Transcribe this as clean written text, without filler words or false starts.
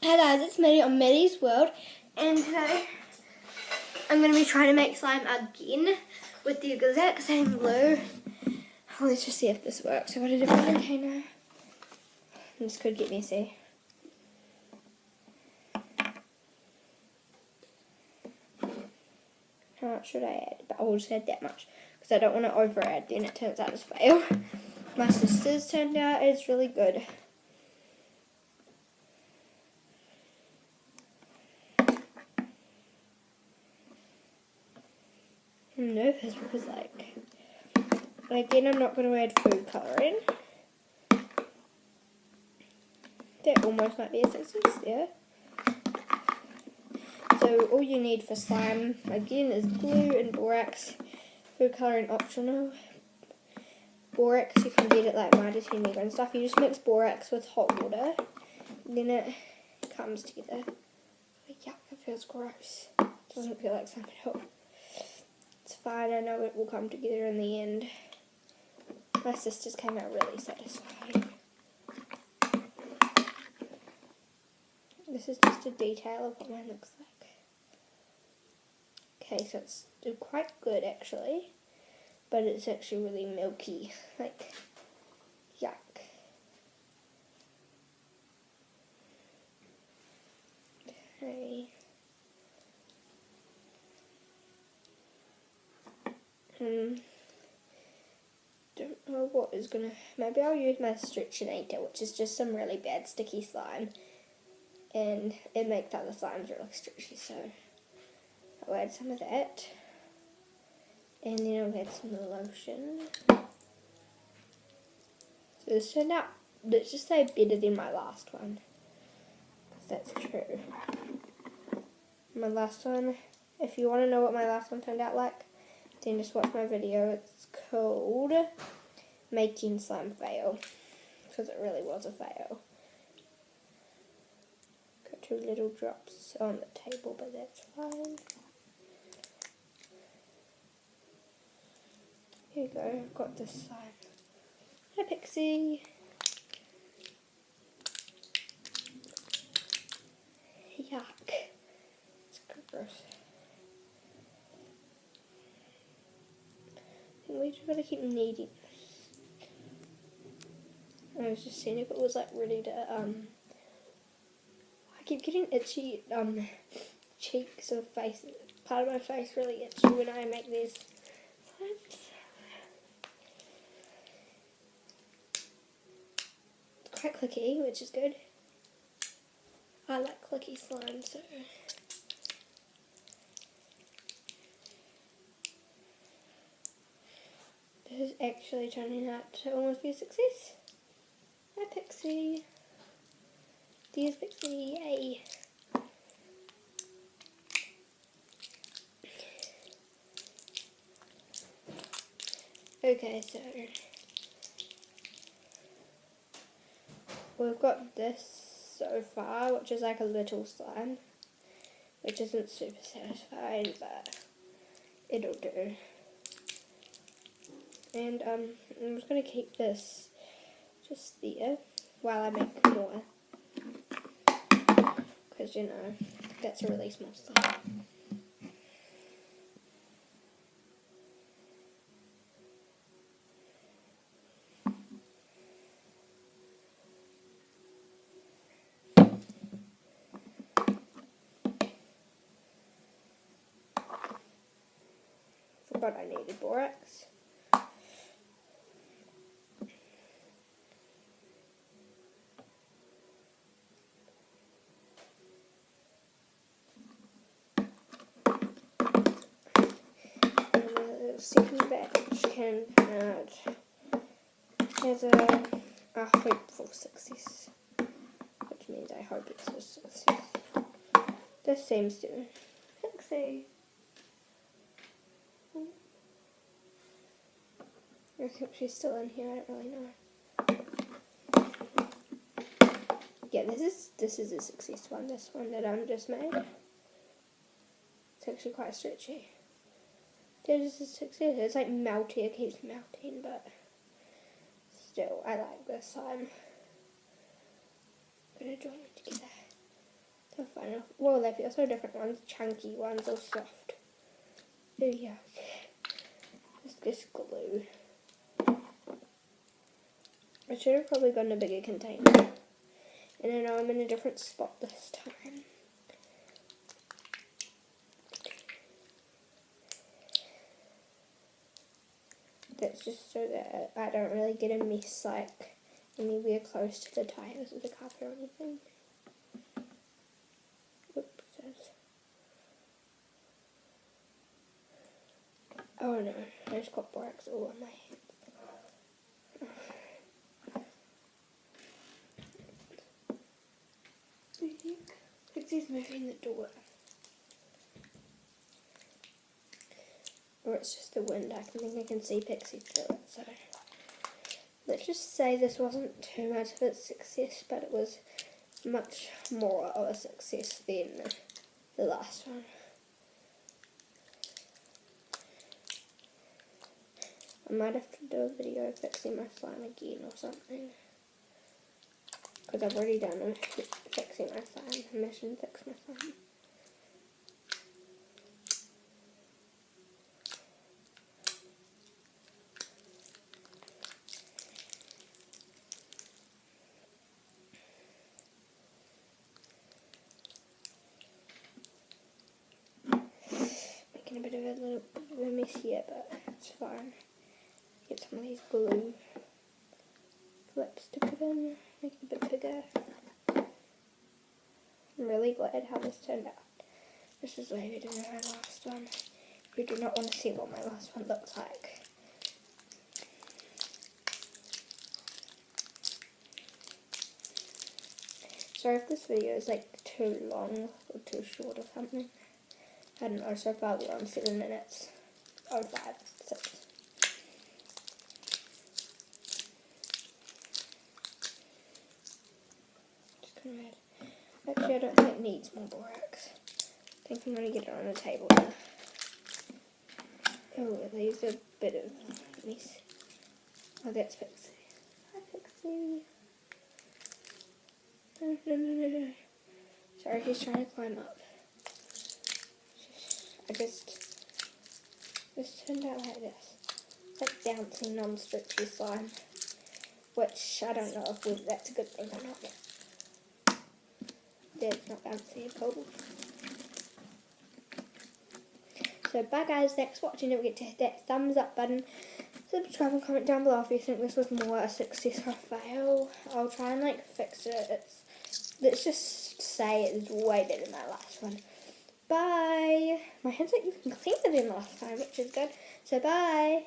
Hey guys, it's Maddie on Maddie's World, and today I'm going to be trying to make slime again with the exact same glue. Let's just see if this works. I've got a different container. This could get messy. How much should I add? But I will just add that much because I don't want to over add, then it turns out as fail. My sister's turned out it's really good. I'm nervous because again I'm not going to add food colouring. That almost might be a success there. So all you need for slime again is glue and borax. Food colouring optional. Borax you can get at like Mitre 10 Mega and stuff. You just mix borax with hot water, and then it comes together. Yuck, it feels gross. Doesn't feel like slime at all. It's fine, I know it will come together in the end. My sisters came out really satisfied. This is just a detail of what mine looks like. Okay, so it's quite good actually, but it's actually really milky, like yuck. Okay. Don't know what is gonna. Maybe I'll use my Stretchinator, which is just some really bad sticky slime, and it makes other slimes really stretchy. So I'll add some of that, and then I'll add some lotion. So this turned out, let's just say, better than my last one, because that's true. My last one, if you want to know what my last one turned out like, then just watch my video. It's called Making Slime Fail, because it really was a fail. Got 2 little drops on the table, but that's fine. Here you go, I've got this slime. Hi Pixie! Yuck. It's gross. We just gotta keep kneading. I was just seeing if it was like ready to I keep getting itchy cheeks or face, part of my face really itchy when I make these slimes. It's quite clicky, which is good. I like clicky slime, so this is actually turning out to almost be a success. Hi Pixie. There's Pixie, yay. Okay, so we've got this so far, which is like a little slime, which isn't super satisfying, but it'll do. And I'm just going to keep this just there while I make more, because you know, that's a really small slime. Forgot I needed borax. Second batch can add has a hopeful success, which means I hope it's a success. This seems to succeed. I think she's still in here, I don't really know. Yeah, this is a success one, this one that I'm just made. It's actually quite stretchy. This is a success. It's like melty, it keeps melting, but still, I like this slime. I'm gonna join it together. I find out. Well, they feel so different. One's chunky, one's all soft. Oh yeah. This glue. I should have probably gotten a bigger container. And I know I'm in a different spot this time. That's just so that I don't really get a mess like anywhere close to the tires of the carpet or anything. Whoops. Oh no, I just got borax all on my hands. Pixie's moving the door. Or it's just the wind. I think I can see Pixie through it. So let's just say this wasn't too much of a success, but it was much more of a success than the last one. I might have to do a video fixing my slime again or something. Because I've already done a fixing my slime. Mission fix my slime. Making a bit of a little bit of a mess here, but it's fine. Get some of these glue flips to put in, make it a bit bigger. I'm really glad how this turned out. This is way better than my last one. If you do not want to see what my last one looks like. Sorry if this video is like too long or too short or something. I don't know, so far we're on 7 minutes. Oh, 5, 6. Just gonna add. Actually, I don't think it needs more borax. I think I'm gonna get it on the table now. Oh, it leaves a bit of mess. Oh, that's Pixie. Hi, Pixie. No. Sorry, he's trying to climb up. This turned out like this. It's like bouncing non-stretchy slime. Which, I don't know if that's a good thing or not. Yeah, it's not bouncy at all. So, bye guys, thanks for watching. Don't forget to hit that thumbs up button. Subscribe and comment down below if you think this was more a success or a fail. I'll try and fix it. Let's just say it's way better than my last one. Bye! My hands are even cleaner than last time, which is good. So bye!